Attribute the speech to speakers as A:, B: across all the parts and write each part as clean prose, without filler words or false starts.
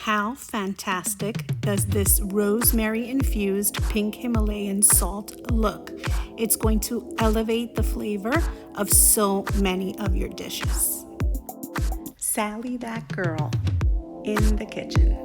A: how fantastic does this rosemary infused pink Himalayan salt look? It's going to elevate the flavor of so many of your dishes. Sally, that girl, in the kitchen.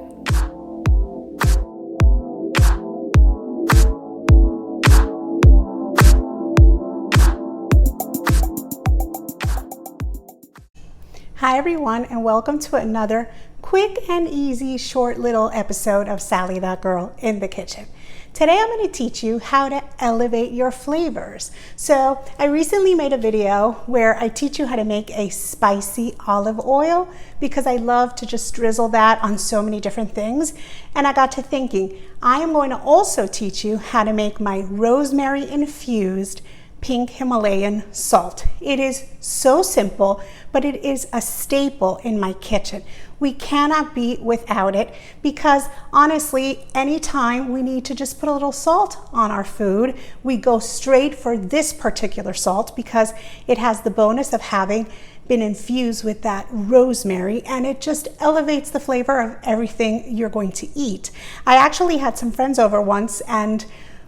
A: Hi everyone, and welcome to another quick and easy short little episode of Sally, that girl, in the kitchen. Today I'm going to teach you how to elevate your flavors. So I recently made a video where I teach you how to make a spicy olive oil because I love to just drizzle that on so many different things. And I got to thinking, I am going to also teach you how to make my rosemary infused pink Himalayan salt. It is so simple, but it is a staple in my kitchen. We cannot be without it because honestly, anytime we need to just put a little salt on our food, we go straight for this particular salt because it has the bonus of having been infused with that rosemary, and it just elevates the flavor of everything you're going to eat. I actually had some friends over once and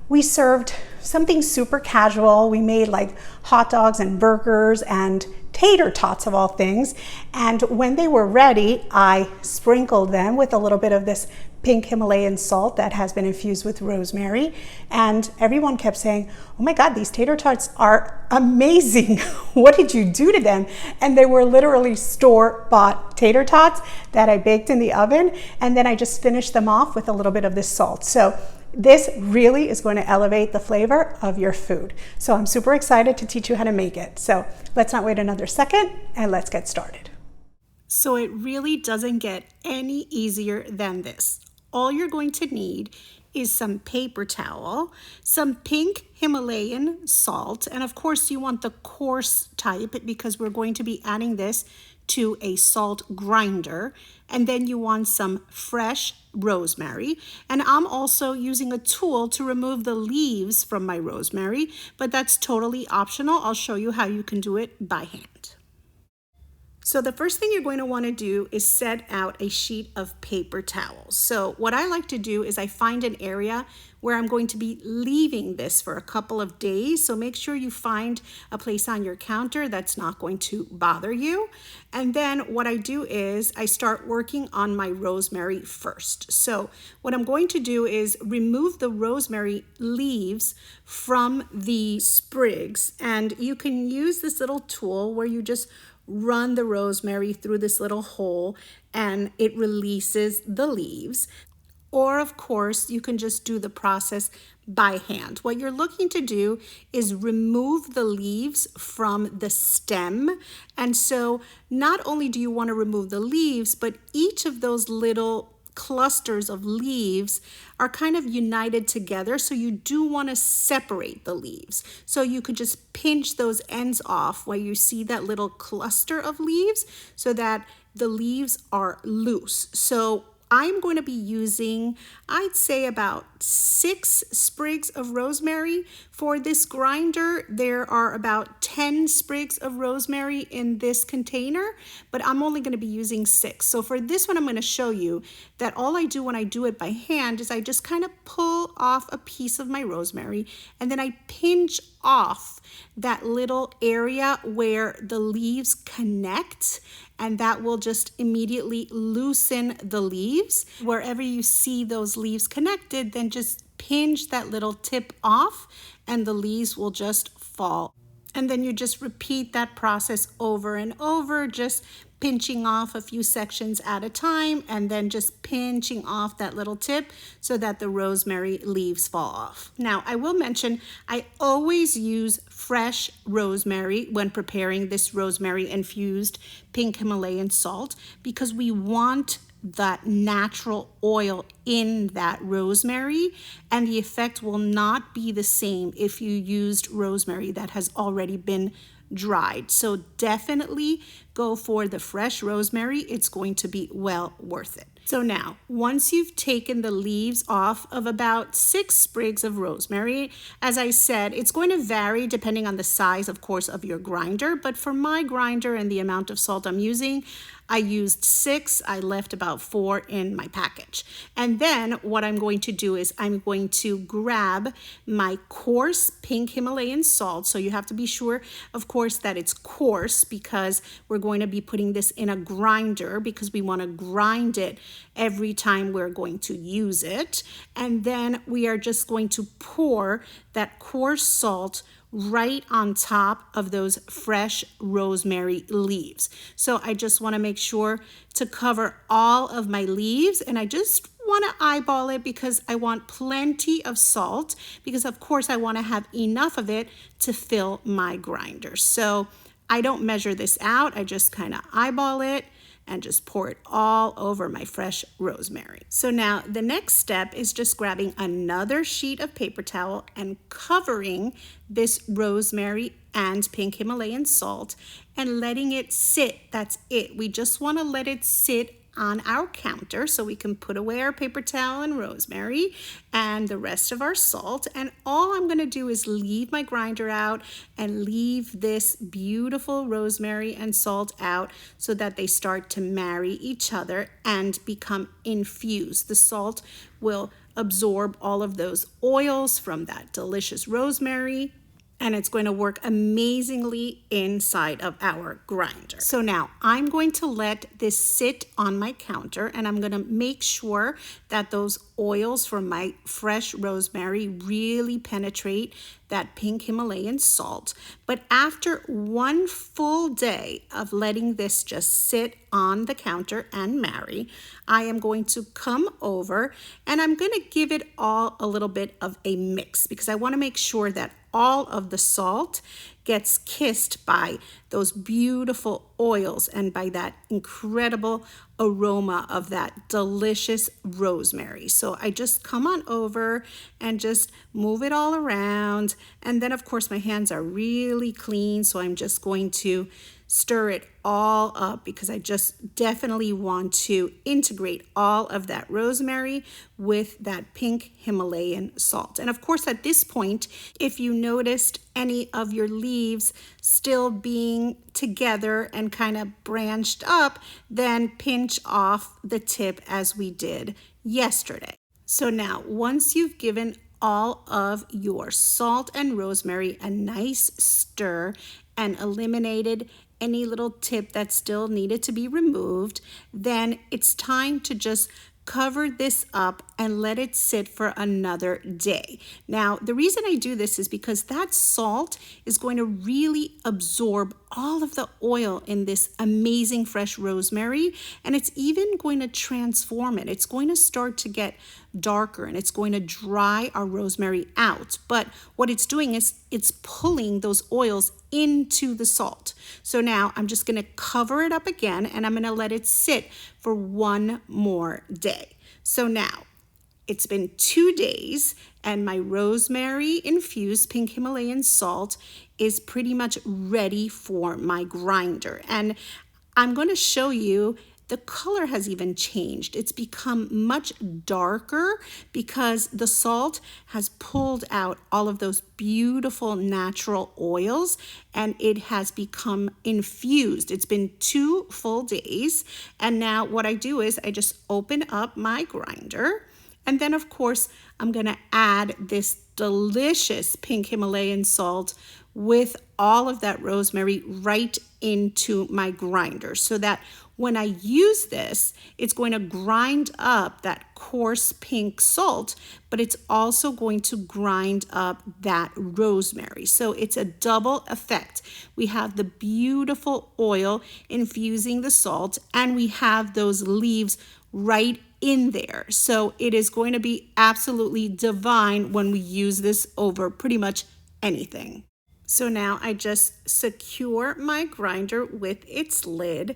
A: we served something super casual. We made like hot dogs and burgers and tater tots of all things. And when they were ready, I sprinkled them with a little bit of this pink Himalayan salt that has been infused with rosemary. And everyone kept saying, oh my God, these tater tots are amazing. What did you do to them? And they were literally store-bought tater tots that I baked in the oven. And then I just finished them off with a little bit of this salt. So this really is going to elevate the flavor of your food. So I'm super excited to teach you how to make it. So let's not wait another second and let's get started. So it really doesn't get any easier than this. All you're going to need is some paper towel, some pink Himalayan salt, and of course you want the coarse type because we're going to be adding this to a salt grinder. And then you want some fresh rosemary. And I'm also using a tool to remove the leaves from my rosemary, but that's totally optional. I'll show you how you can do it by hand. So the first thing you're going to want to do is set out a sheet of paper towels. So what I like to do is I find an area where I'm going to be leaving this for a couple of days. So make sure you find a place on your counter that's not going to bother you. And then what I do is I start working on my rosemary first. So what I'm going to do is remove the rosemary leaves from the sprigs. And you can use this little tool where you just run the rosemary through this little hole and it releases the leaves. Or of course, you can just do the process by hand. What you're looking to do is remove the leaves from the stem. And so not only do you want to remove the leaves, but each of those little clusters of leaves are kind of united together. So you do want to separate the leaves. So you could just pinch those ends off where you see that little cluster of leaves so that the leaves are loose. So I'm going to be using, I'd say about 6 sprigs of rosemary. For this grinder, there are about 10 sprigs of rosemary in this container, but I'm only going to be using 6. So for this one, I'm going to show you that all I do when I do it by hand is I just kind of pull off a piece of my rosemary and then I pinch off that little area where the leaves connect, and that will just immediately loosen the leaves. Wherever you see those leaves connected, then just pinch that little tip off and the leaves will just fall. And then you just repeat that process over and over, just pinching off a few sections at a time and then just pinching off that little tip so that the rosemary leaves fall off. Now, I will mention I always use fresh rosemary when preparing this rosemary infused pink Himalayan salt because we want that natural oil in that rosemary, and the effect will not be the same if you used rosemary that has already been dried. So definitely go for the fresh rosemary. It's going to be well worth it. So now, once you've taken the leaves off of about 6 sprigs of rosemary, as I said, it's going to vary depending on the size, of course, of your grinder. But for my grinder and the amount of salt I'm using, I used 6. I left about 4 in my package. And then what I'm going to do is I'm going to grab my coarse pink Himalayan salt. So you have to be sure, of course, that it's coarse because we're going to be putting this in a grinder because we want to grind it every time we're going to use it. And then we are just going to pour that coarse salt right on top of those fresh rosemary leaves. So I just want to make sure to cover all of my leaves, and I just want to eyeball it because I want plenty of salt, because of course I want to have enough of it to fill my grinder. So I don't measure this out, I just kind of eyeball it and just pour it all over my fresh rosemary. So now the next step is just grabbing another sheet of paper towel and covering this rosemary and pink Himalayan salt and letting it sit. That's it. We just want to let it sit on our counter so we can put away our paper towel and rosemary and the rest of our salt. And all I'm going to do is leave my grinder out and leave this beautiful rosemary and salt out so that they start to marry each other and become infused. The salt will absorb all of those oils from that delicious rosemary, and it's going to work amazingly inside of our grinder. So now I'm going to let this sit on my counter, and I'm going to make sure that those oils from my fresh rosemary really penetrate that pink Himalayan salt. But after one full day of letting this just sit on the counter and marry, I am going to come over and I'm going to give it all a little bit of a mix because I want to make sure that all of the salt gets kissed by those beautiful oils and by that incredible aroma of that delicious rosemary. So I just come on over and just move it all around. And then of course my hands are really clean, so I'm just going to stir it all up because I just definitely want to integrate all of that rosemary with that pink Himalayan salt. And of course at this point, if you noticed any of your leaves still being together and kind of branched up, then pinch off the tip as we did yesterday. So now once you've given all of your salt and rosemary a nice stir and eliminated any little tip that still needed to be removed, then it's time to just cover this up and let it sit for another day. Now, the reason I do this is because that salt is going to really absorb all of the oil in this amazing fresh rosemary, and it's even going to transform it. It's going to start to get darker and it's going to dry our rosemary out. But what it's doing is it's pulling those oils into the salt. So now I'm just going to cover it up again and I'm going to let it sit for one more day. So now it's been 2 days and my rosemary infused pink Himalayan salt is pretty much ready for my grinder. And I'm going to show you the color has even changed. It's become much darker because the salt has pulled out all of those beautiful natural oils and it has become infused. It's been 2 full days. And now what I do is I just open up my grinder. And then of course, I'm gonna add this delicious pink Himalayan salt with all of that rosemary right into my grinder so that when I use this, it's going to grind up that coarse pink salt, but it's also going to grind up that rosemary. So it's a double effect. We have the beautiful oil infusing the salt, and we have those leaves right in there. So it is going to be absolutely divine when we use this over pretty much anything. So now I just secure my grinder with its lid,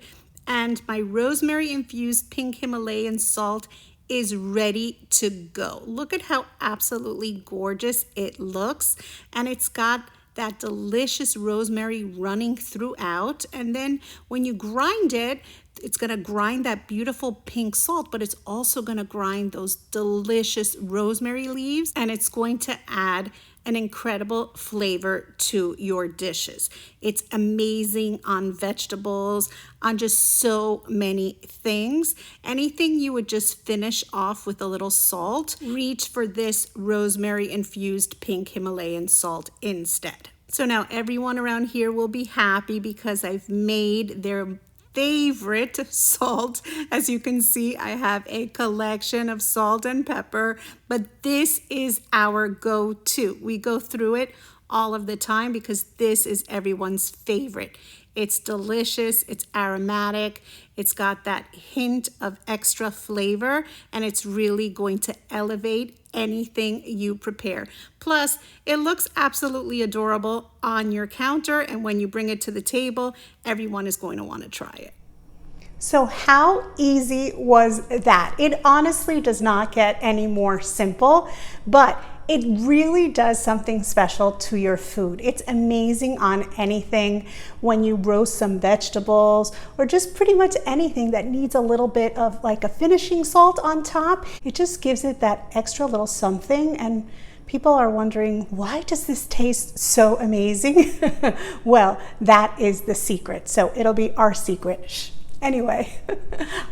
A: and my rosemary infused pink Himalayan salt is ready to go. Look at how absolutely gorgeous it looks. And it's got that delicious rosemary running throughout. And then when you grind it, it's going to grind that beautiful pink salt, but it's also going to grind those delicious rosemary leaves, and it's going to add an incredible flavor to your dishes. It's amazing on vegetables, on just so many things. Anything you would just finish off with a little salt, reach for this rosemary infused pink Himalayan salt instead. So now everyone around here will be happy because I've made their favorite salt. As you can see, I have a collection of salt and pepper, but this is our go-to. We go through it all of the time because this is everyone's favorite. It's delicious, it's aromatic, it's got that hint of extra flavor, and it's really going to elevate anything you prepare. Plus, it looks absolutely adorable on your counter, and when you bring it to the table, everyone is going to want to try it. So how easy was that? It honestly does not get any more simple, but it really does something special to your food. It's amazing on anything when you roast some vegetables or just pretty much anything that needs a little bit of like a finishing salt on top. It just gives it that extra little something, and people are wondering, why does this taste so amazing? Well, that is the secret. So it'll be our secret. Anyway,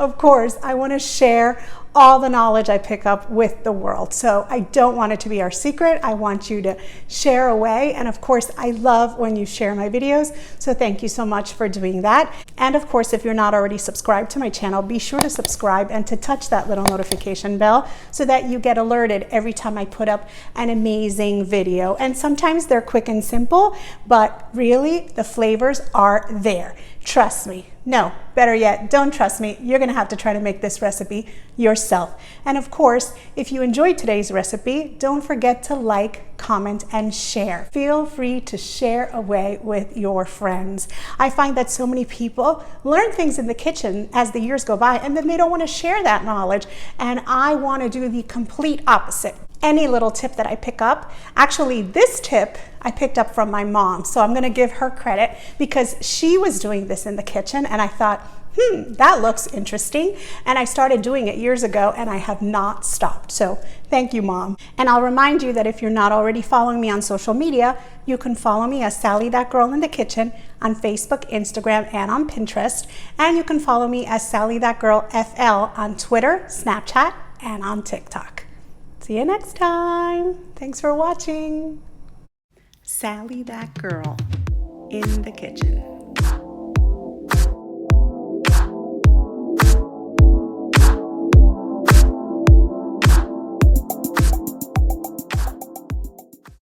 A: of course, I want to share all the knowledge I pick up with the world. So I don't want it to be our secret. I want you to share away. And of course, I love when you share my videos. So thank you so much for doing that. And of course, if you're not already subscribed to my channel, be sure to subscribe and to touch that little notification bell so that you get alerted every time I put up an amazing video. And sometimes they're quick and simple, but really the flavors are there. Trust me. No, better yet, don't trust me. You're going to have to try to make this recipe yourself. And of course, if you enjoyed today's recipe, don't forget to like, comment, and share. Feel free to share away with your friends. I find that so many people learn things in the kitchen as the years go by, and then they don't want to share that knowledge. And I want to do the complete opposite. Any little tip that I pick up, actually this tip I picked up from my mom, so I'm going to give her credit because she was doing this in the kitchen and I thought, that looks interesting, and I started doing it years ago and I have not stopped. So thank you, Mom. And I'll remind you that if you're not already following me on social media, you can follow me as Sally That Girl in the Kitchen on Facebook, Instagram, and on Pinterest, and you can follow me as Sally That Girl FL on Twitter, Snapchat, and on TikTok. See you next time. Thanks for watching. Sally That Girl in the Kitchen.